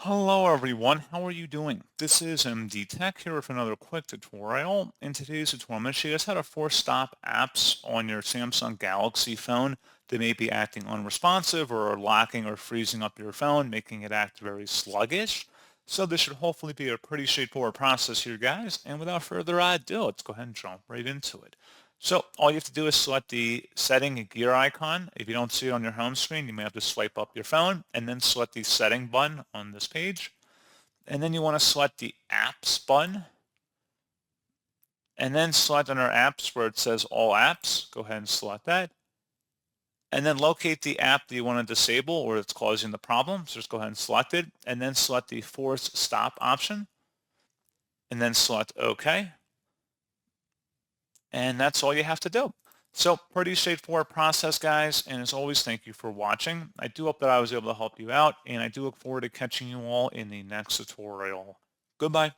Hello everyone, how are you doing? This is MD Tech here with another quick tutorial. In today's tutorial, I'm going to show you guys how to force stop apps on your Samsung Galaxy phone that may be acting unresponsive or locking or freezing up your phone, making it act very sluggish. So this should hopefully be a pretty straightforward process here, guys. And without further ado, let's go ahead and jump right into it. So all you have to do is select the setting gear icon. If you don't see it on your home screen, you may have to swipe up your phone and then select the setting button on this page. And then you want to select the apps button and then select under apps where it says all apps. Go ahead and select that. And then locate the app that you want to disable or it's causing the problem. So just go ahead and select it and then select the force stop option and then select OK. And that's all you have to do. So pretty straightforward process, guys. And as always, thank you for watching. I do hope that I was able to help you out, and I do look forward to catching you all in the next tutorial. Goodbye.